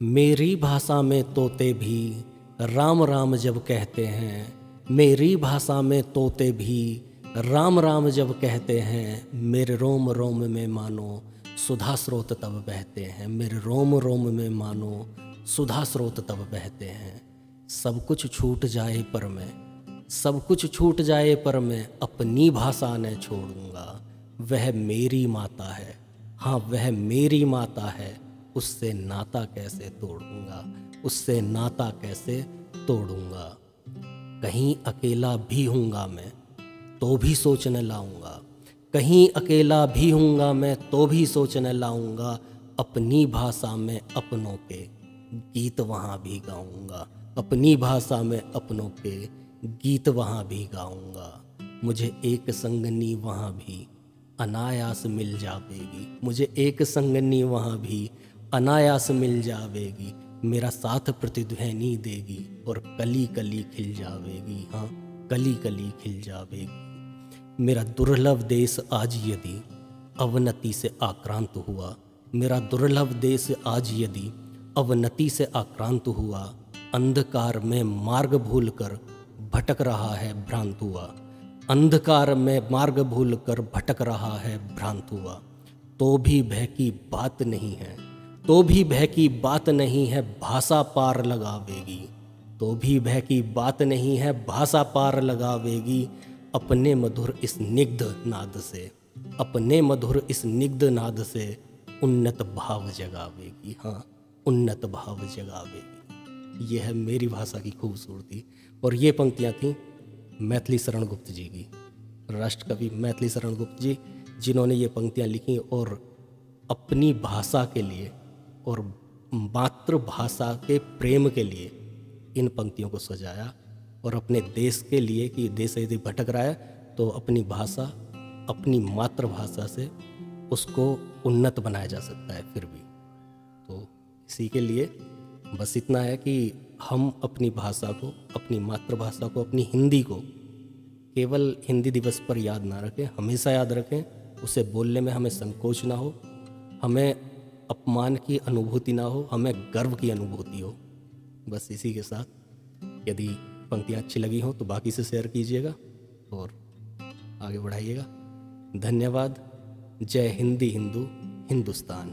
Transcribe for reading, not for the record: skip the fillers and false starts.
मेरी भाषा में तोते भी राम राम जब कहते हैं, मेरी भाषा में तोते भी राम राम जब कहते हैं, मेरे रोम रोम में मानो सुधा स्रोत तब बहते हैं, मेरे रोम रोम में मानो सुधा स्रोत तब बहते हैं। सब कुछ छूट जाए पर मैं, सब कुछ छूट जाए पर मैं अपनी भाषा न छोड़ूंगा। वह मेरी माता है, हाँ वह मेरी माता है, उससे नाता कैसे तोड़ूंगा, उससे नाता कैसे तोड़ूंगा। कहीं अकेला भी हूँगा मैं तो भी सोचने लाऊंगा, कहीं अकेला भी हूँगा मैं तो भी सोचने लाऊंगा। अपनी भाषा में अपनों के गीत वहाँ भी गाऊंगा, अपनी भाषा में अपनों के गीत वहाँ भी गाऊंगा। मुझे एक संगनी वहाँ भी अनायास मिल जावेगी, मुझे एक संगनी वहाँ भी अनायास मिल जावेगी। मेरा साथ प्रतिध्वनि देगी और कली कली खिल जावेगी, हाँ कली कली खिल जावेगी। मेरा दुर्लभ देश आज यदि अवनति से आक्रांत हुआ, मेरा दुर्लभ देश आज यदि अवनति से आक्रांत हुआ, अंधकार में मार्ग भूलकर भटक रहा है भ्रांत हुआ, अंधकार में मार्ग भूलकर भटक रहा है भ्रांत हुआ, तो भी भय की बात नहीं है, तो भी भय की बात नहीं है, भाषा पार लगावेगी, तो भी भय की बात नहीं है, भाषा पार लगावेगी। अपने मधुर स्निग्ध नाद से, अपने मधुर स्निग्ध नाद से उन्नत भाव जगावेगी, हाँ उन्नत भाव जगावेगी। यह है मेरी भाषा की खूबसूरती। और ये पंक्तियाँ थीं मैथिली शरण गुप्त जी की, राष्ट्र कवि मैथिली शरण गुप्त जी, जिन्होंने ये पंक्तियाँ लिखी और अपनी भाषा के लिए और मातृभाषा के प्रेम के लिए इन पंक्तियों को सजाया। और अपने देश के लिए कि देश यदि भटक रहा है तो अपनी भाषा, अपनी मातृभाषा से उसको उन्नत बनाया जा सकता है फिर भी। तो इसी के लिए बस इतना है कि हम अपनी भाषा को, अपनी मातृभाषा को, अपनी हिंदी को केवल हिंदी दिवस पर याद ना रखें, हमेशा याद रखें। उसे बोलने में हमें संकोच ना हो, हमें अपमान की अनुभूति ना हो, हमें गर्व की अनुभूति हो। बस इसी के साथ यदि पंक्तियाँ अच्छी लगी हों तो बाकी से शेयर कीजिएगा और आगे बढ़ाइएगा। धन्यवाद। जय हिंदी हिंदू हिंदुस्तान।